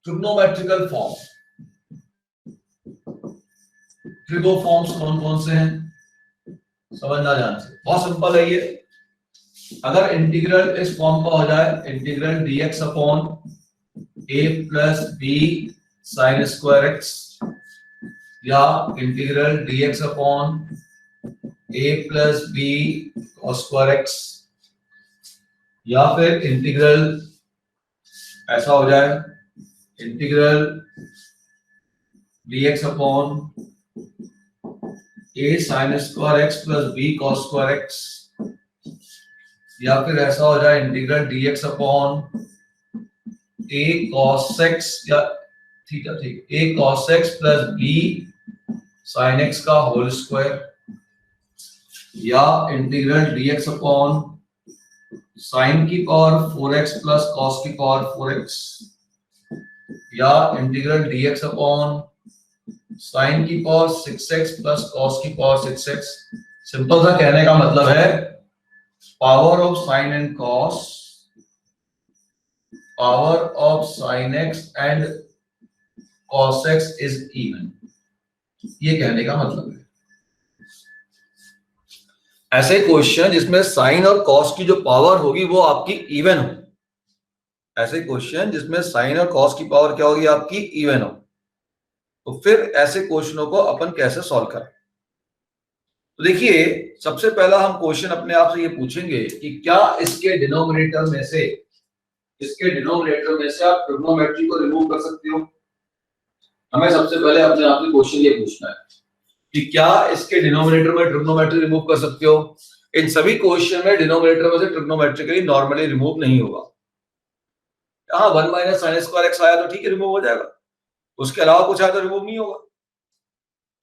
Trigonometrical form, trigo forms कौन कौन से हैं समझना ध्यान से, बहुत सिंपल है ये। अगर इंटीग्रल इस फॉर्म का हो जाए, integral dx upon a plus b sine square x, या integral dx upon a plus b cos square x, या फिर इंटीग्रल ऐसा हो जाए, integral dx upon a sine square x plus b cos square x, या फिर ऐसा हो जाए integral dx upon a cos x या थीटा, ठीक, a cos x प्लस b sin x का होल स्क्वायर, या इंटीग्रल dx अपॉन sin की पावर 4x प्लस cos की पावर 4x, या इंटीग्रल dx अपॉन sin की पावर 6x प्लस cos की पावर 6x। सिंपल सा कहने का मतलब है power of sin and cos, power of sin x and cos x is even, ये कहने का मतलब है। ऐसे क्वेश्चन जिसमें साइन और कॉस की जो पावर होगी वो आपकी इवन हो, ऐसे क्वेश्चन जिसमें साइन और कॉस की पावर क्या होगी, आपकी इवन हो, तो फिर ऐसे क्वेश्चनों को अपन कैसे सॉल्व करें। तो देखिए, सबसे पहला हम क्वेश्चन अपने आप से ये पूछेंगे कि क्या इसके डिनोमिनेटर में से आप ट्रिग्नोमेट्री को रिमूव कर सकते हो। हमें सबसे पहले अपने आप से क्वेश्चन ये पूछना है कि क्या इसके डिनोमिनेटर में ट्रिग्नोमेट्री रिमूव कर सकते हो। इन सभी क्वेश्चन में डिनोमिनेटर में से ट्रिग्नोमेट्रिकली नॉर्मली रिमूव नहीं होगा। यहाँ 1 माइनस साइन स्क्वायर एक्स आया तो ठीक है, रिमूव हो जाएगा, उसके अलावा कुछ आया तो रिमूव नहीं होगा,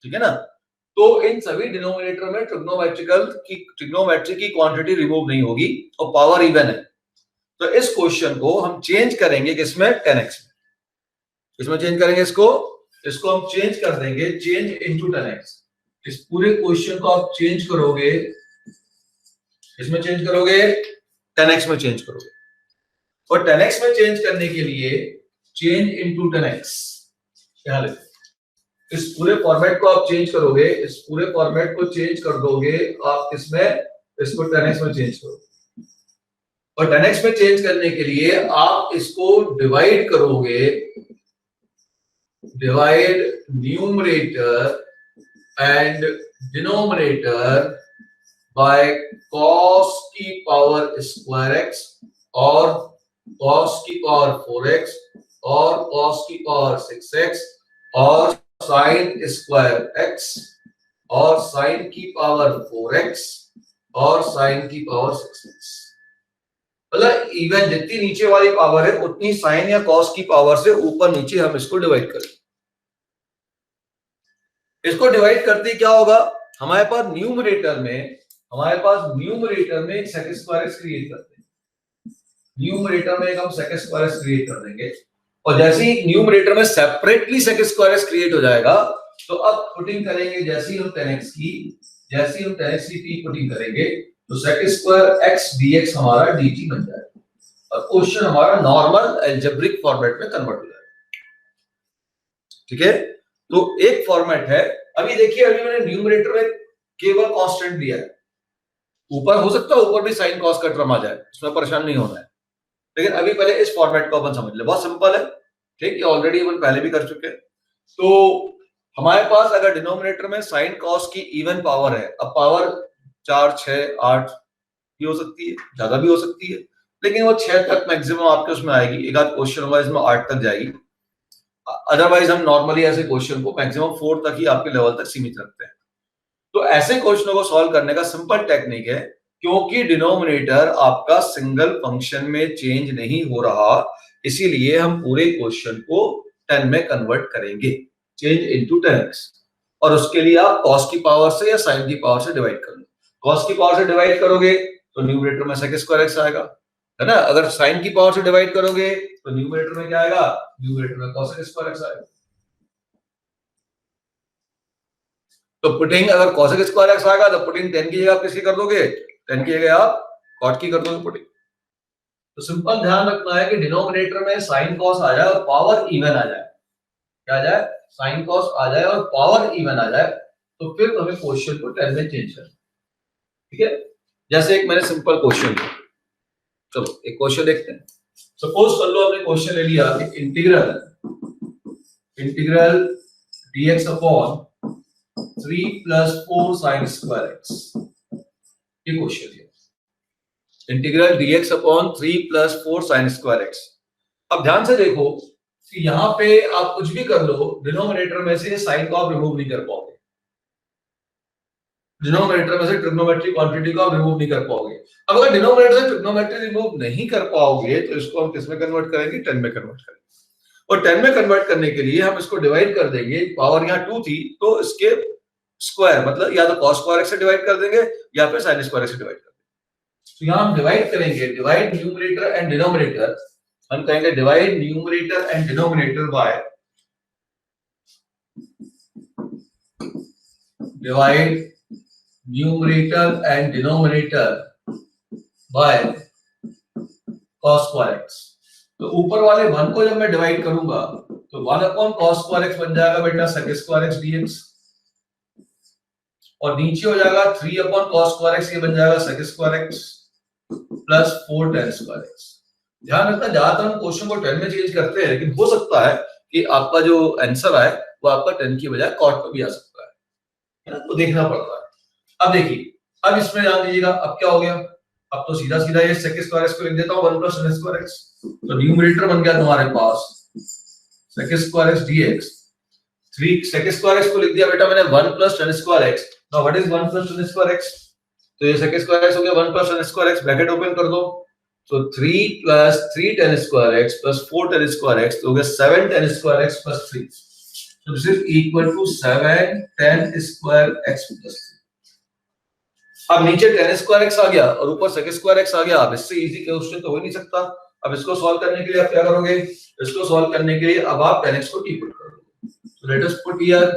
ठीक है ना। तो इन सभी डिनोमिनेटर में ट्रिग्नोमेट्री की क्वांटिटी रिमूव नहीं होगी और पावर इवन है। तो इस क्वेश्चन को हम चेंज करेंगे किसमें, 10x में। किसमें चेंज करेंगे इसको हम चेंज कर देंगे, चेंज इनटू 10x। इस पूरे क्वेश्चन को आप चेंज करोगे, इसमें चेंज करोगे 10x में चेंज करोगे, और 10x में चेंज करने के लिए चेंज इनटू 10x यहां लिखो। इस पूरे फॉर्मेट को आप चेंज करोगे, इस पूरे फॉर्मेट को चेंज कर दोगे आप इसमें, इसको 10x में चेंज करोगे, और 10x में चेंज करने के लिए आप इसको डिवाइड करोगे, divide numerator and denominator by cos की पावर स्क्वायर x और cos की पावर 4x और cos की पावर 6x और sin स्क्वायर x और sin की पावर 4x और sin की पावर 6x। मतलब इवन जितनी नीचे वाली पावर है उतनी sin या cos की पावर से ऊपर नीचे हम इसको डिवाइड करें। इसको डिवाइड करते क्या होगा, हमारे पास न्यूमरेटर में एक सेकंड स्क्वायर एक्स क्रिएट करते हैं, न्यूमरेटर में एक हम सेकंड स्क्वायर एक्स क्रिएट कर देंगे, और जैसे ही न्यूमरेटर में separately second square x create हो जाएगा तो अब पुटिंग करेंगे, जैसे ही हम 10x की पुटिंग करेंगे तो सेकंड स्क्वायर एक्स dx हमारा dt बन जाएगा और क्वेश्चन हमारा नॉर्मल अलजेब्रिक फॉर्मेट में कन्वर्ट हो जाएगा। ठीक है, तो एक फॉर्मेट है। अभी देखिए, अभी मैंने न्यूमरेटर में केवल कांस्टेंट दिया है, ऊपर हो सकता है ऊपर भी साइन कॉस का टर्म आ जाए, इसमें परेशान नहीं होना है, लेकिन अभी पहले इस फॉर्मेट को अपन समझ ले, बहुत सिंपल है। ठीक, ये ऑलरेडी अपन पहले भी कर चुके हैं। तो हमारे पास अगर डिनोमिनेटर में साइन कॉस की इवन पावर है, अब पावर 4 6 8 भी हो सकती है, ज्यादा भी हो सकती है, लेकिन वो 6 तक मैक्सिमम आपके उसमें आएगी। एक आध क्वेश्चन होगा इसमें 8 तक जाएगी, अदरवाइज हम नॉर्मली ऐसे क्वेश्चन को मैक्सिमम 4 तक ही आपके लेवल तक सीमित रखते हैं। तो ऐसे क्वेश्चनों को सॉल्व करने का सिंपल टेक्निक है, क्योंकि डिनोमिनेटर आपका सिंगल फंक्शन में चेंज नहीं हो रहा, इसीलिए हम पूरे क्वेश्चन को 10 में कन्वर्ट करेंगे, चेंज इनटू 10x, और उसके लिए आप cos की पावर से या sin की पावर से डिवाइड कर लो। cos की पावर से डिवाइड करोगे तो न्यूमरेटर में sec स्क्वायर x आएगा, है ना। अगर sin की पावर से डिवाइड करोगे तो न्यूमरेटर में क्या आएगा, न्यूमरेटर में cos स्क्वायर x आएगा। तो पुटिंग अगर cos स्क्वायर x आएगा तो पुटिंग 10 की जगह आप किसकी कर दोगे, 10 की जगह आप cot की कर दोगे पुटिंग। तो सिंपल ध्यान रखना है कि डिनोमिनेटर में साइन कॉस आ जाए और पावर इवन आ जाए। क्या आ जाए? साइन कॉस आ जाए और पावर इवन आ जाए, तो फिर हमें क्वेश्चन को 10 में चेंज करना। ठीक है, जैसे एक मैंने सिंपल क्वेश्चन लिया, चलो एक क्वेश्चन देखते हैं। सपोज कर लो आपने क्वेश्चन ले लिया कि integral dx upon 3 + 4 sin square x, ये क्वेश्चन है। Integral dx upon 3 + 4 sin square x। अब ध्यान से देखो कि यहाँ पे आप कुछ भी कर लो, डिनोमिनेटर में से साइन को आप रिमूव नहीं कर पाओगे, डिनोमिनेटर में से ट्रिग्नोमेट्रिक क्वांटिटी को आप रिमूव नहीं कर पाओगे। अब अगर डिनोमिनेटर से ट्रिग्नोमेट्री रिमूव नहीं कर पाओगे तो इसको हम किस में कन्वर्ट करेंगे? 10 में कन्वर्ट करेंगे। और 10 में कन्वर्ट करने के लिए हम इसको डिवाइड कर देंगे, पावर यहाँ 2 थी तो इसके स्क्वायर, मतलब या तो cos स्क्वायर x से डिवाइड कर देंगे या फिर sin स्क्वायर x से डिवाइड कर देंगे। तो यहाँ हम डिवाइड करेंगे, डिवाइड न्यूमरेटर एंड डिनोमिनेटर, हम कहेंगे divide numerator and denominator by divide numerator and denominator by cos square x। तो ऊपर वाले 1 को जब मैं डिवाइड करूंगा तो 1 अपॉन cos स्क्वायर x बन जाएगा बेटा sec स्क्वायर x dx, और नीचे हो जाएगा 3 अपॉन cos स्क्वायर x, ये बन जाएगा sec square x plus 4 tan square x। ध्यान रखना, ज्यादातर हम क्वेश्चन को 10 में चेंज करते हैं, लेकिन हो सकता है कि आपका जो आंसर आए वो आपका 10 की बजाय cot पे भी आ सकता है ना, तो देखना पड़ता है। अब देखिए, अब इसमें ध्यान दीजिएगा, अब क्या हो गया? अब तो सीधा सीधा ये sec स्क्वायर x को लिख देता हूं 1 + tan स्क्वायर x, तो न्यूमरेटर बन गया तुम्हारे पास sec square x dx। 3 sec square x को लिख दिया बेटा मैंने 1 + tan square x। Now what is 1 + tan square x? तो ये sec स्क्वायर x हो गया 1 + tan square x, bracket open कर दो, तो 3 + 3 tan square x + 4 tan square x, तो हो गया 7 tan square x + 3। So this is equal to 7 tan square x + 3। अब नीचे tan स्क्वायर x आ गया और ऊपर sec स्क्वायर x आ गया। अब इससे इजी क्वेश्चन तो हो ही नहीं सकता। अब इसको सॉल्व करने के लिए आप क्या करोगे? इसको सॉल्व करने के लिए अब आप tan x को t पुट करोगे। So let us put here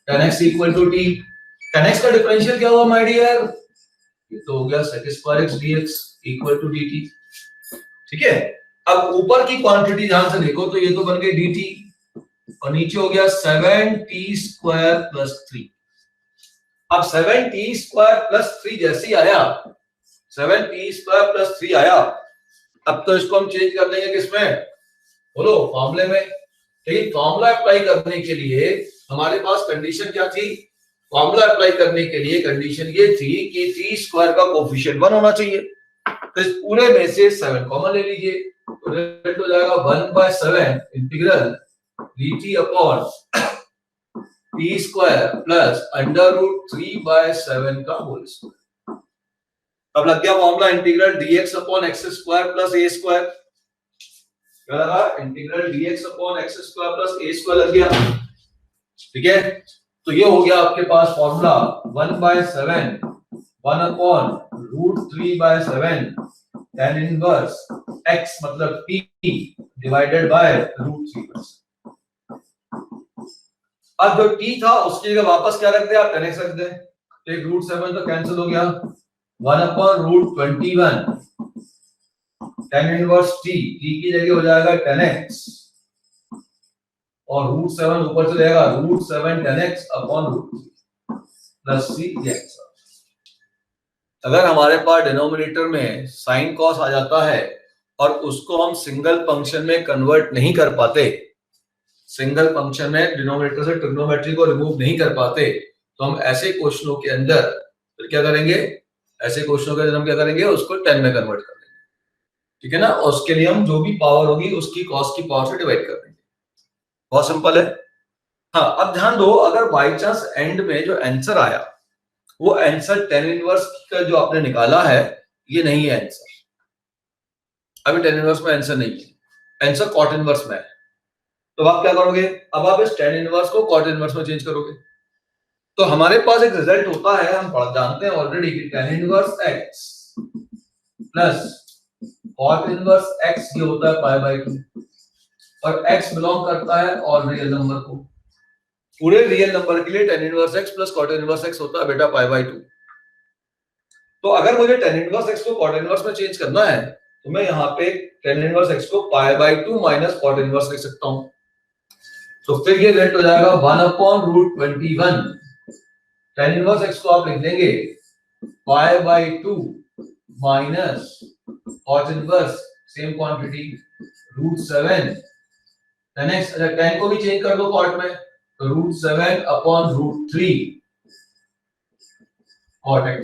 tan x equal to t। tan x का डिफरेंशियल क्या हुआ माय डियर? ये तो हो गया sec square x dx equal to dt। ठीक है, अब ऊपर की क्वांटिटी ध्यान से देखो, तो ये तो बन गई dt और नीचे हो गया 7t स्क्वायर प्लस 3। अब 7t स्क्वायर प्लस 3 जैसे ही आया, 7t स्क्वायर प्लस 3 आया, अब तो इसको हम चेंज कर देंगे किसमें? बोलो, फॉर्मूले में। लेकिन फॉर्मूला अप्लाई करने के लिए हमारे पास कंडीशन क्या थी? फॉर्मूला अप्लाई करने के लिए कंडीशन ये थी कि t स्क्वायर का कोएफिशिएंट 1 होना चाहिए। तो इस पूरे में से 7 कॉमन ले लीजिए, तो रिजल्ट हो जाएगा 1/7 integral dt upon t square plus √3/7 का होल स्क्वायर। अब लग गया formula integral dx upon x square plus a square. क्या लगा? Integral dx upon x square plus a square लग गया। ठीक है, तो ये हो गया आपके पास formula 1/7 1 upon √3/7 tan inverse x मतलब t डिवाइडेड बाय √3/7। अब जो t था उसकी जगह वापस क्या रख दे? आप tan x रख दे, तो एक √7 तो कैंसिल हो गया, 1 अपॉन √21 tan इनवर्स t की जगह हो जाएगा tan x और √7 ऊपर से जाएगा √7 tan x upon √3 plus c dx। अगर हमारे पास डिनोमिनेटर में साइन कॉस आ जाता है और उसको हम सिंगल फंक्शन में कन्वर्ट नहीं कर पाते, सिंगल फंक्शन में डिनोमिनेटर से ट्रिग्नोमेट्री को रिमूव नहीं कर पाते, तो हम ऐसे क्वेश्चनों के अंदर फिर क्या करेंगे? ऐसे क्वेश्चनों के अंदर हम क्या करेंगे? उसको 10 में कन्वर्ट कर देंगे। ठीक है ना, और उसके लिए हम जो भी पावर होगी उसकी कॉस की पावर से डिवाइड कर देंगे। बहुत सिंपल है। हाँ, अब ध्यान दो, अगर बाई चांस एंड में जो आंसर आया वो आंसर tan इनवर्स का जो आपने निकाला है ये नहीं है आंसर, अभी tan इनवर्स में आंसर नहीं है, आंसर cot इनवर्स में है, तो आप क्या करोगे? अब आप इस tan इनवर्स को cot इनवर्स में चेंज करोगे, तो हमारे पास एक रिजल्ट होता है, हम जानते हैं ऑलरेडी कि tan inverse x plus cot inverse x ये होता है π/2 और x बिलोंग करता है ऑल रियल नंबर को। पूरे रियल नंबर के लिए tan inverse x plus cot inverse x होता है बेटा π/2। तो अगर मुझे tan इनवर्स x को cot इनवर्स में चेंज करना है तो मैं यहाँ पे tan इनवर्स x को π/2 माइनस cot इनवर्स लिख सकता हूँ। तो फिर ये रेट हो जाएगा 1/√21। tan इनवर्स x को आप लिख देंगे π/2 minus cot inverse same quantity √7 tan x। अच्छा tan को भी चेंज कर दो cot में, तो √7/√3 cot x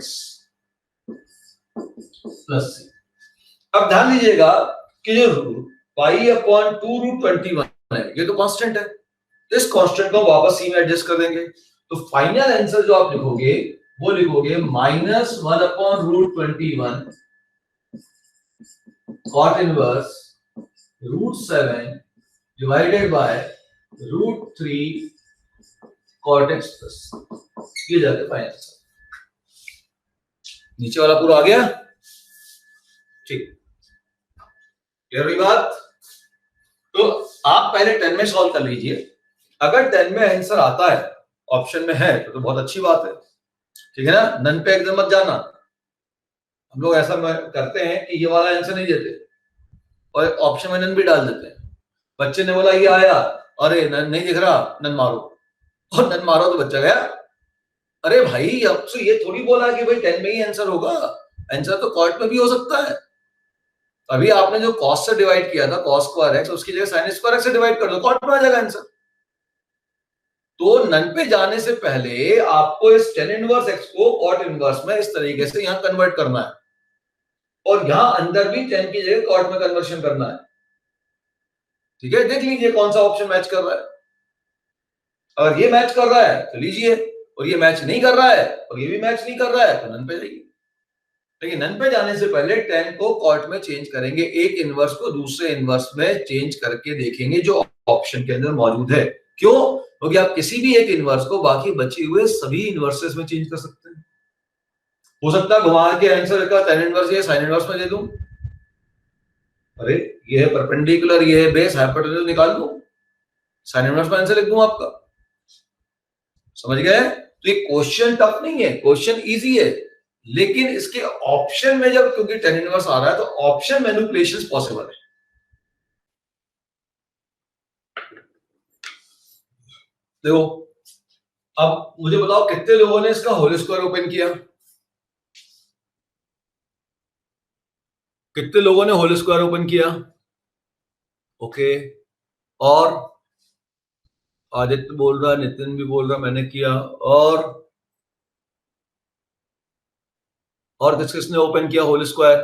प्लस c। अब ध्यान दीजिएगा कि जो π/2√21 है ये तो कांस्टेंट है, तो इस कांस्टेंट को वापस c में एडजस्ट कर देंगे। तो फाइनल आंसर जो आप लिखोगे वो लिखोगे -1/√21 cot inverse √7 divided by √3 cot x plus. ये जाके फाइनल आंसर। नीचे वाला पूरा आ गया, ठीक, क्लियर हुई बात। तो आप पहले 10 में सॉल्व कर लीजिए, अगर 10 में आंसर आता है ऑप्शन में है तो बहुत अच्छी बात है, ठीक है ना। नन पे एकदम मत जाना, हम लोग ऐसा करते हैं कि ये वाला आंसर नहीं देते और ऑप्शन में नन भी डाल देते हैं। बच्चे ने बोला ये आया, अरे नन नहीं दिख रहा, नन मारो, और नन मारो तो बच्चा गया। अरे भाई अब तो ये थोड़ी बोला कि भाई 10 में ही आंसर होगा, आंसर तो कॉट में भी हो सकता है। अभी आपने जो कॉस से डिवाइड किया था cos स्क्वायर x, उसकी जगह sin स्क्वायर x से डिवाइड कर दो, कॉट में आ जाएगा आंसर। तो नन पे जाने से पहले आपको इस tan इनवर्स x को cot इनवर्स में इस तरीके से यहां कन्वर्ट करना है, और यहां अंदर भी tan की जगह cot में कन्वर्शन करना है, ठीक है। देख लीजिए कौन सा ऑप्शन मैच कर रहा है। अगर ये मैच कर रहा है तो लीजिए, और ये मैच नहीं कर रहा है और ये भी मैच नहीं कर रहा है तो नन पे जाइए। लेकिन नन पे जाने से पहले tan को cot में चेंज करेंगे, एक इनवर्स को दूसरे इनवर्स में चेंज करके देखेंगे जो ऑप्शन के अंदर मौजूद है। क्यों? क्योंकि आप किसी भी एक इनवर्स को बाकी बचे हुए सभी इनवर्सेस में चेंज कर सकते हैं। हो सकता है घुमा के आंसर का tan इनवर्स या sin इनवर्स में दे दूं, अरे ये है परपेंडिकुलर, ये है बेस, हाइपोटेन्यूज निकाल दूं, sin इनवर्स में आंसर लिख दूं आपका। समझ गए? तो ये क्वेश्चन टफ नहीं है, क्वेश्चन इजी है, लेकिन इसके ऑप्शन में जब क्योंकि tan इनवर्स आ रहा है तो ऑप्शन मैनिपुलेशंस पॉसिबल है। देखो अब मुझे बताओ कितने लोगों ने इसका होल स्क्वायर ओपन किया, कितने लोगों ने होल स्क्वायर ओपन किया? ओके, और आदित्य बोल रहा, नितिन भी बोल रहा मैंने किया, और किस किसने ओपन किया होल स्क्वायर?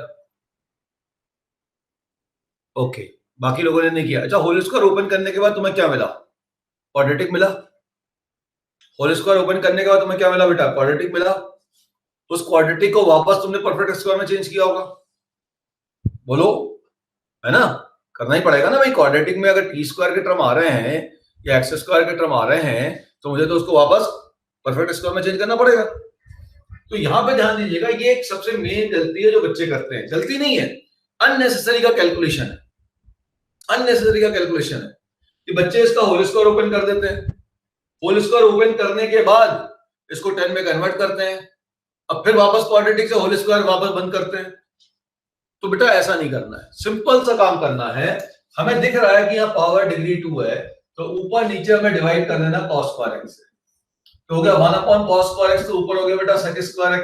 ओके, बाकी लोगों ने नहीं किया। अच्छा, होल स्क्वायर ओपन करने के बाद तुम्हें क्या मिला? क्वाड्रेटिक मिला। होल स्क्वायर ओपन करने के बाद तुम्हें क्या मिला बेटा? क्वाड्रेटिक मिला। उस क्वाड्रेटिक को वापस तुमने परफेक्ट स्क्वायर में चेंज किया होगा, बोलो, है ना? करना ही पड़ेगा ना भाई। क्वाड्रेटिक में अगर टी स्क्वायर के टर्म आ रहे हैं या एक्स स्क्वायर के टर्म आ रहे हैं तो मुझे तो उसको वापस परफेक्ट स्क्वायर में चेंज करना पड़ेगा। तो यहां पे ध्यान दीजिएगा, ये एक सबसे मेन गलती है जो बच्चे करते हैं। गलती नहीं है, अननेसेसरी का कैलकुलेशन है, अननेसेसरी का कैलकुलेशन है कि बच्चे इसका होल स्क्वायर ओपन कर देते हैं, होल स्क्वायर ओपन करने के बाद इसको 10 में कन्वर्ट करते हैं, अब फिर वापस क्वाड्रेटिक से होल स्क्वायर वापस बंद करते हैं। तो बेटा ऐसा नहीं करना है, सिंपल सा काम करना है। हमें दिख रहा है कि यहाँ पावर डिग्री 2 है, तो ऊपर नीचे हमें डिवाइड कर देना cos स्क्वायर x से, तो हो गया 1/cos स्क्वायर x, तो ऊपर हो गया बेटा sec स्क्वायर x।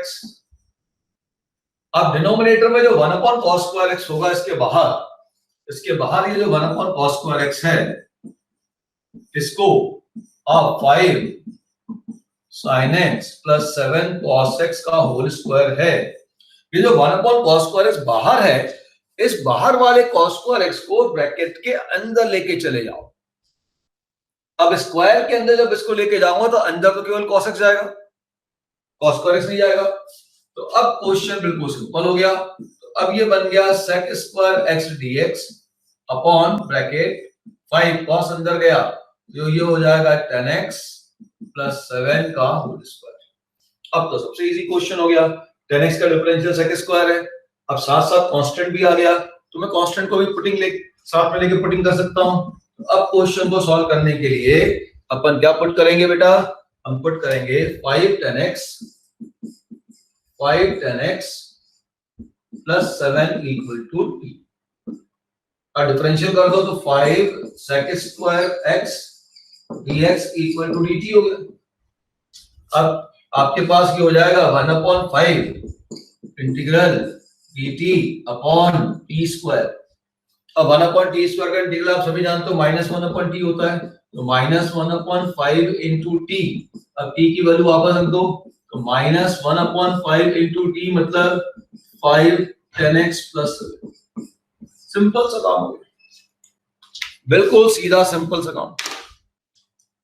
अब डिनोमिनेटर में जो 1/cos स्क्वायर x होगा इसके बाहर ये जो 1/cos स्क्वायर x है इसको आप 5 sin x plus 7 cos x का होल स्क्वायर है। ये जो 1/cos स्क्वायर x बाहर है, इस बाहर वाले cos स्क्वायर x को ब्रैकेट के अंदर लेके चले जाओ। अब स्क्वायर के अंदर जब इसको लेके जाऊंगा तो अंदर तो केवल cos x जाएगा, cos स्क्वायर x नहीं जाएगा। तो अब क्वेश्चन बिल्कुल सिंपल हो गया। तो अब ये बन गया sec square x dx upon bracket 5 cos अंदर गया, जो ये हो जाएगा tan x प्लस 7 का होल स्क्वायर। अब तो सबसे इजी क्वेश्चन हो गया, tan x का डिफरेंशियल sec स्क्वायर है। अब साथ साथ कांस्टेंट भी आ गया, तो मैं कांस्टेंट को भी साथ में लेके पुटिंग कर सकता हूं। अब क्वेश्चन को सॉल्व करने के लिए अपन क्या पुट करेंगे बेटा? हम पुट करेंगे 5 tan x 5 10x plus 7 equal to t। और डिफरेंशियल कर दो तो 5 sec square x dx equal to dt हो गया। अब आपके पास क्या हो जाएगा 1/5 integral dt upon t square. अब 1/t स्क्वायर का इंटीग्रल आप सभी जानते हो -1/t होता है, तो -1/5 इंटू टी। अब t की वैल्यू वापस रख दो तो -1/5 इंटू टी मतलब 5 10x प्लस। सिंपल सा काम हो गया, बिल्कुल सीधा सिंपल सा काम।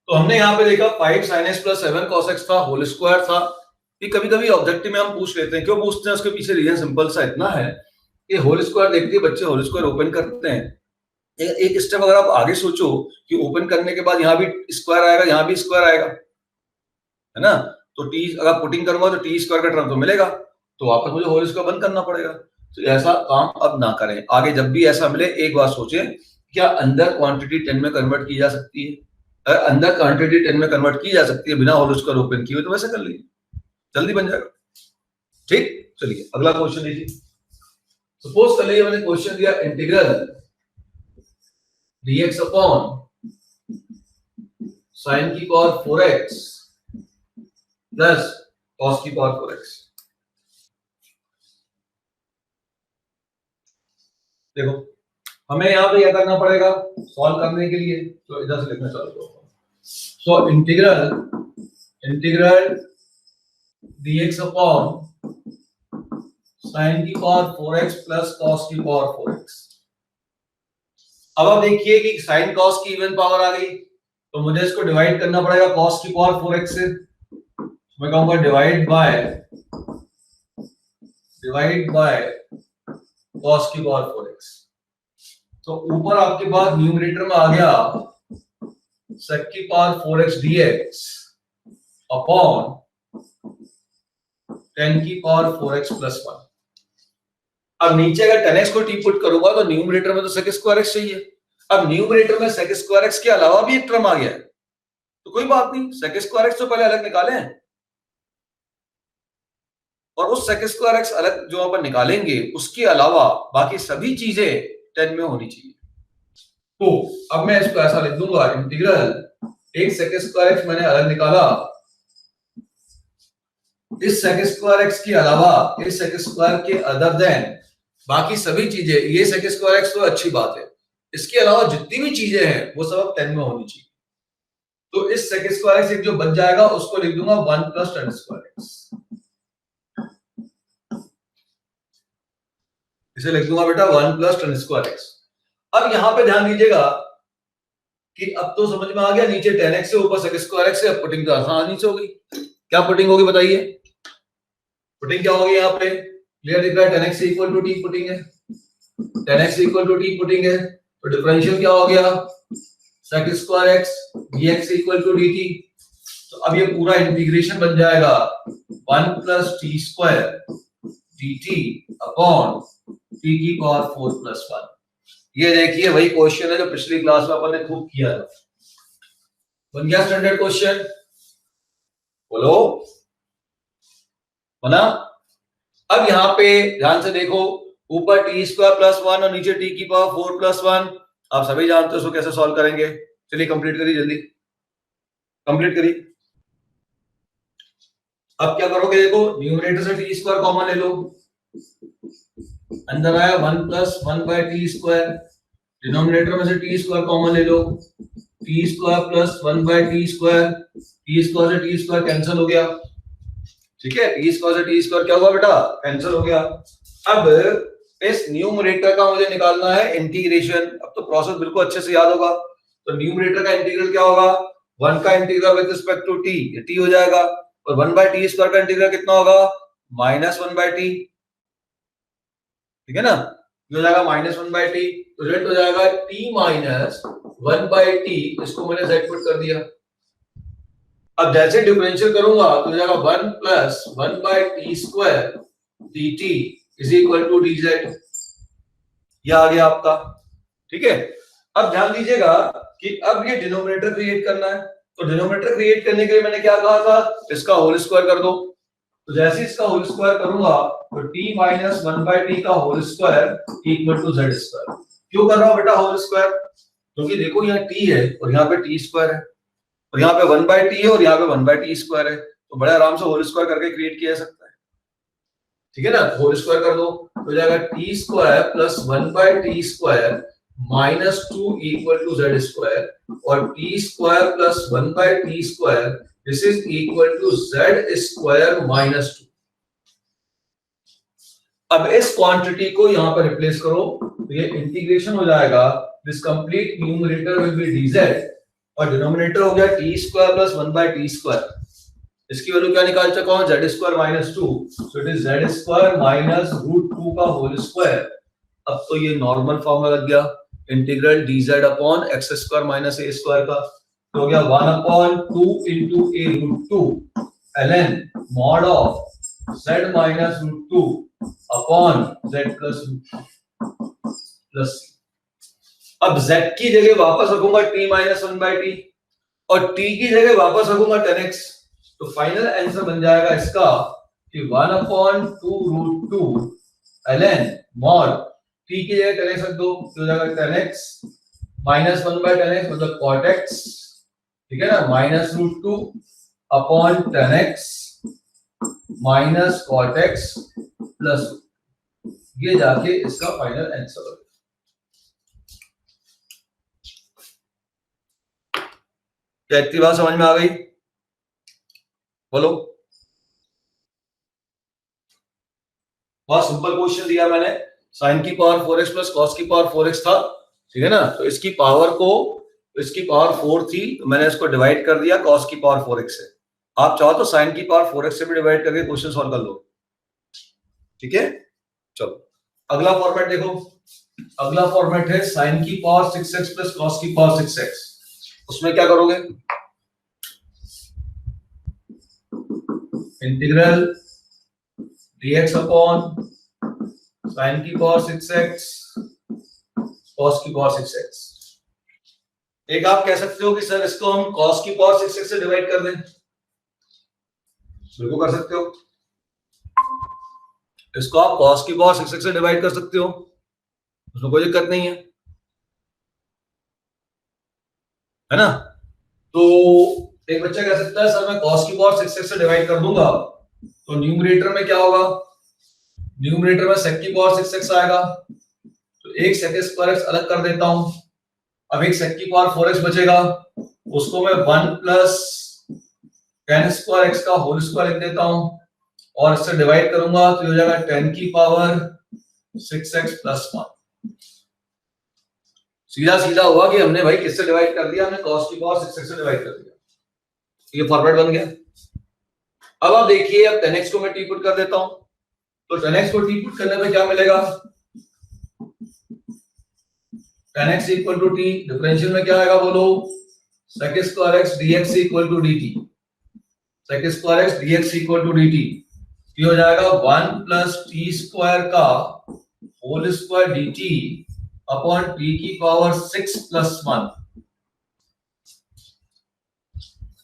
तो हमने यहाँ पे देखा 5 sin x plus 7 cos x था, होल स्क्वायर था। ये कभी कभी ऑब्जेक्टिव में हम पूछ लेते हैं, क्यों पूछते हैं उसके पीछे रीजन सिंपल सा इतना है कि होल स्क्वायर देखते हैं बच्चे, होल स्क्वायर ओपन करते हैं, एक स्टेप अगर आप आगे सोचो कि ओपन करने के बाद यहाँ भी स्क्वायर आएगा, यहाँ भी स्क्वायर आएगा, है ना, तो टी अगर पुटिंग करूंगा तो टी स्क्वायर का टर्म तो मिलेगा, तो वापस मुझे होल स्क्वायर बंद करना पड़ेगा। तो ऐसा काम अब ना करें, आगे जब भी ऐसा मिले एक बार सोचें क्या अंदर क्वांटिटी 10 में कन्वर्ट की जा सकती है। अगर अंदर क्वांटिटी 10 में कन्वर्ट की जा सकती है बिना होल स्क्वायर ओपन किए तो वैसे कर लीजिए, जल्दी बन जाएगा। ठीक, चलिए अगला क्वेश्चन देखिए। सपोज कर लीजिए मैंने क्वेश्चन दिया इंटीग्रल dx अपॉन sin की पावर 4x प्लस cos की पावर 4x। देखो हमें यहाँ पे क्या करना पड़ेगा सॉल्व करने के लिए, तो इधर से लिखना चालू करो। So integral dx upon sin की पावर 4x प्लस cos की पावर 4x। अब आप देखिए कि sin cos की इवन पावर आ गई तो मुझे इसको डिवाइड करना पड़ेगा cos की पावर 4x से। मैं कहूंगा डिवाइड बाय cos की पावर 4x। तो ऊपर आपके पास न्यूमरेटर में आ गया sec की पावर 4x dx अपॉन 10 की पावर 4x प्लस 1। अब नीचे अगर 10x को t पुट करूंगा तो न्यूमरेटर में तो sec स्क्वायर x चाहिए। अब न्यूमरेटर में sec स्क्वायर x के अलावा भी एक टर्म आ गया है, तो कोई बात नहीं, sec स्क्वायर x तो पहले अलग निकालें और उस sec स्क्वायर x अलग जो अपन निकालेंगे उसके अलावा बाकी सभी चीजें 10 में होनी चाहिए। तो अब मैं इसको ऐसा लिख दूंगा इंटीग्रल एक sec स्क्वायर x मैंने अलग निकाला, इस sec स्क्वायर x के अलावा इस sec स्क्वायर के अदर देन बाकी सभी चीजें, ये sec स्क्वायर x तो अच्छी बात है, इसके अलावा जितनी भी चीजें हैं वो सब 10 में होनी चाहिए। तो इस sec स्क्वायर x जो बच जाएगा उसको लिख दूंगा 1 प्लस tan स्क्वायर x, इसे लिख दूंगा बेटा 1 प्लस tan स्क्वायर x। अब यहां पे ध्यान दीजिएगा कि अब तो समझ में आ गया नीचे tan x से ऊपर sec स्क्वायर x से, अब पुटिंग तो आसानी से होगी। क्या पुटिंग होगी बताइए, पुटिंग क्या होगी यहाँ पे क्लियर दिख रहा है, tan x equal to t putting है, tan x equal to t putting है, तो डिफरेंशियल क्या हो गया sec square x dx equal to dt। तो अब ये पूरा इंटीग्रेशन बन जाएगा 1 plus t square dt upon t की पावर 4 प्लस 1। ये देखिए वही क्वेश्चन है जो पिछली क्लास में अपन ने खूब किया था, बन गया स्टैंडर्ड क्वेश्चन, बोलो बना। अब यहाँ पे ध्यान से देखो ऊपर टी स्क्वायर प्लस 1 और नीचे टी की पावर 4 प्लस 1, आप सभी जानते हो उसको कैसे सॉल्व करेंगे। चलिए कंप्लीट करिए, जल्दी कंप्लीट करिए। अब क्या करोगे देखो न्यूमरेटर से टी स्क्वायर कॉमन ले लो, अंदर आया 1 plus 1 by T square, denominator में से टी स्क्वायर कॉमन ले लो, t square plus 1 by T square, t square से टी स्क्वायर कैंसिल हो गया, ठीक है, टी स्क्वायर से टी स्क्वायर क्या हुआ बेटा कैंसिल हो गया। अब इस न्यूमरेटर का मुझे निकालना है इंटीग्रेशन, अब तो प्रोसेस बिल्कुल अच्छे से याद होगा। तो न्यूमरेटर का इंटीग्रल क्या होगा 1 का integral with respect to T, ये टी हो जाएगा, और 1 बाय टी स्क्वायर का इंटीग्रल कितना होगा -1 बाय टी, ठीक है ना, ये हो जाएगा -1 बाय टी, तो रिजल्ट हो जाएगा t माइनस 1 बाय टी, इसको मैंने z पुट कर दिया। अब जैसे डिफरेंशियल करूंगा तो हो जाएगा 1 plus 1 by T square dt is equal to dz, ये आ गया आपका, ठीक है। अब ध्यान दीजिएगा कि अब ये डिनोमिनेटर क्रिएट करना है, तो डिनोमिनेटर क्रिएट करने के लिए मैंने क्या कहा था इसका होल स्क्वायर कर दो, तो जैसे इसका होल स्क्वायर करूंगा तो t माइनस 1/t का whole square equal to z square. क्यों कर रहा हूं बेटा होल स्क्वायर? क्योंकि देखो यहाँ t है और यहाँ पे t स्क्वायर है और यहाँ पे 1/t है और यहाँ पे 1/t स्क्वायर है, तो बड़े आराम से होल स्क्वायर करके क्रिएट किया जा सकता है। ठीक है ना, होल स्क्वायर कर दो तो जाएगा t square plus 1/t square minus 2 equal to z square और t square plus 1/t square this is equal to z square minus 2। अब इस क्वांटिटी को यहां पर रिप्लेस करो तो ये इंटीग्रेशन हो जाएगा, this complete numerator will be dz और डिनोमिनेटर हो गया t square plus 1/t square. इसकी वैल्यू क्या निकाल चुका हूं, z square minus 2, so it is z square minus root 2 का होल स्क्वायर। अब तो ये नॉर्मल फॉर्म लग गया, integral dz upon x square minus a square का, तो हो गया 1/2 into a root 2 ln mod of z minus root 2 upon z plus c। अब z की जगह वापस रखूंगा t माइनस 1/t और t की जगह वापस रखूंगा 10x, तो फाइनल आंसर बन जाएगा इसका कि 1/2 रूट 2 ln mod t की जगह 10x रख दो तो हो जाएगा 10x माइनस 1/10x मतलब cot x, ठीक है ना, minus root 2 upon 10x minus cot x plus, ये जाके इसका फाइनल आंसर होगा। क्या इतनी बात समझ में आ गई? बोलो। बहुत सिंपल क्वेश्चन दिया मैंने, साइन की पावर 4x प्लस कॉस की पावर 4x था, ठीक है ना, तो इसकी पावर 4 थी तो मैंने इसको डिवाइड कर दिया कॉस की पावर 4x से। आप चाहो तो साइन की पावर 4x से भी डिवाइड करके क्वेश्चन सॉल्व कर लो, ठीक है। चलो अगला फॉर्मेट देखो, अगला फॉर्मेट है साइन की पावर 6x प्लस कॉस की पावर 6x। उसमें क्या करोगे, इंटीग्रल dx अपॉन साइन की पावर 6x कॉस की पावर 6x। एक आप कह सकते हो कि सर इसको हम कॉस की पावर 6x से डिवाइड कर दें, बिल्कुल कर सकते हो, इसको आप कॉस की पावर 6x से डिवाइड कर सकते हो, उसमें कोई दिक्कत नहीं है ना। तो एक बच्चा कह सकता है सर मैं कॉस की पावर 6x से डिवाइड कर दूंगा तो न्यूमरेटर में क्या होगा, न्यूमरेटर में सेक की पावर 6x आएगा, तो एक सेक स्क्वायर x अलग कर देता हूं, अब एक सेक की पावर 4x बचेगा, उसको मैं 1 प्लस tan स्क्वायर x का होल स्क्वायर लिख देता हूं और इससे डिवाइड करूंगा तो हो जाएगा 10 की पावर 6x प्लस 1। सीधा सीधा हुआ कि हमने भाई किससे डिवाइड कर दिया, हमने cos की पावर 6x से डिवाइड कर दिया, ये फॉर्मेट बन गया। अब आप देखिए, अब 10x को मैं टी पुट कर देता हूं, तो 10x को टी पुट करने पे क्या मिलेगा, 10x equal to T, differential में क्या आएगा बोलो, sec square x dx equal to dt, sec square x dx equal to dt, ये हो जाएगा 1 प्लस टी स्क्वायर का whole square dt upon t की power 6 plus 1,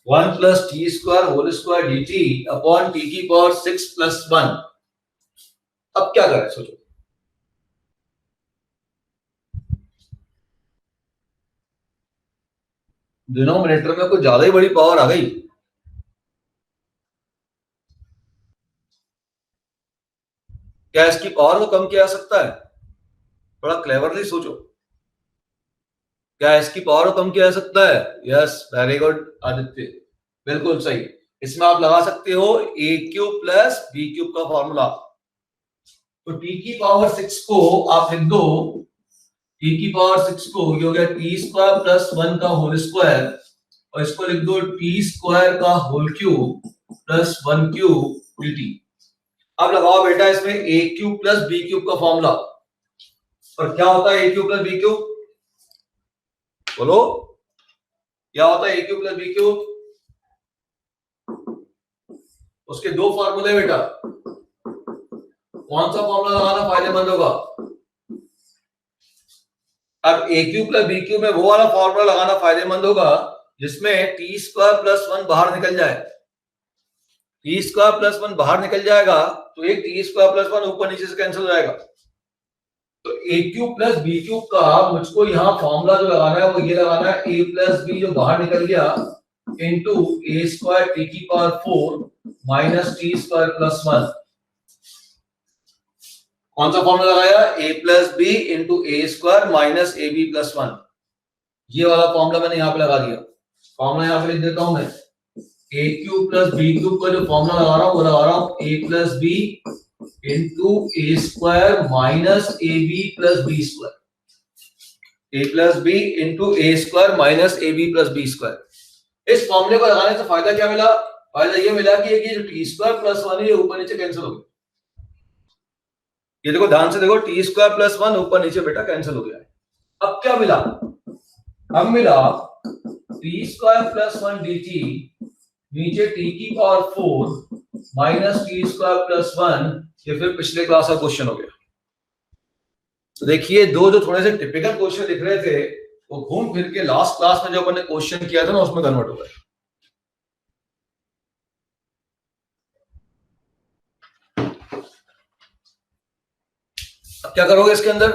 1 plus T square whole square dt upon t की power 6 plus 1। अब क्या करें सोचो, डिनोमिनेटर में कुछ ज्यादा ही बड़ी पावर आ गई, क्या इसकी पावर को कम किया जा सकता है? थोड़ा क्लेवरली सोचो, क्या इसकी पावर को कम किया जा सकता है? यस, वेरी गुड आदित्य, बिल्कुल सही। इसमें आप लगा सकते हो a cube plus b cube का फॉर्मूला, तो t की पावर 6 को आप लिख दो, t की पावर 6 को ये हो गया t स्क्वायर प्लस 1 का होल स्क्वायर और इसको लिख दो t स्क्वायर का whole cube plus 1 cube dt। अब लगाओ बेटा इसमें a cube plus b cube का फॉर्मूला, और क्या होता है a cube plus b cube, बोलो क्या होता है a cube plus b cube? उसके दो फॉर्मूले बेटा, कौन सा फॉर्मूला लगाना फायदेमंद होगा? अब a cube plus b cube में वो वाला फॉर्मूला लगाना फायदेमंद होगा जिसमें टी स्क्वायर प्लस 1 बाहर निकल जाए, टी स्क्वायर प्लस 1 बाहर निकल जाएगा तो एक टी स्क्वायर प्लस 1 ऊपर नीचे से कैंसिल हो जाएगा। तो ए क्यूब प्लस बी क्यूब का मुझको यहाँ फॉर्मूला जो लगाना है वो ये लगाना है, ए प्लस बी जो बाहर निकल गया इंटू ए स्क्वायर टी की power 4 minus t square plus 1। कौन सा फॉर्मूला लगाया? A plus b into a square minus a b plus 1। ये वाला फॉर्मूला मैंने यहाँ पे लगा दिया। फॉर्मूला यहाँ पे लिख देता हूं मैं, ए क्यूब प्लस बी क्यूब का जो फॉर्मूला लगा रहा हूं वो लगा रहा हूं a plus b into a square minus a b plus b square. A plus b into a square minus a b plus b square. इस फॉर्मूले को लगाने से फायदा क्या मिला? फायदा ये मिला कि ये जो टी स्क्वायर प्लस 1 है ये ऊपर नीचे कैंसिल हो गया। ये देखो ध्यान से देखो, टी स्क्वायर प्लस 1 ऊपर नीचे बेटा कैंसिल हो गया। अब क्या मिला? अब मिला टी स्क्वायर प्लस 1 dt नीचे टी की power 4 minus t square plus 1। ये फिर पिछले क्लास का क्वेश्चन हो गया। तो देखिए दो जो थोड़े से टिपिकल क्वेश्चन दिख रहे थे वो घूम फिर के लास्ट क्लास में जो अपन ने क्वेश्चन किया था ना उसमें कन्वर्ट हो गए। अब क्या करोगे इसके अंदर?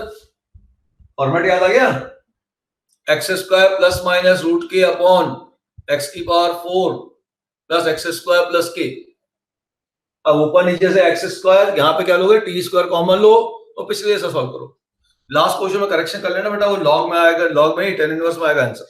फॉर्मेट याद आ गया? X square plus minus root K upon X की power 4 plus X square plus K. अब ऊपर नीचे से एक्स स्क्वायर, यहाँ पे क्या लोगे? टी स्क्वायर कॉमन लो और पिछले से सॉल्व करो। लास्ट क्वेश्चन में करेक्शन कर लेना बेटा, वो लॉग में आएगा, लॉग में ही tan इनवर्स में आएगा आंसर।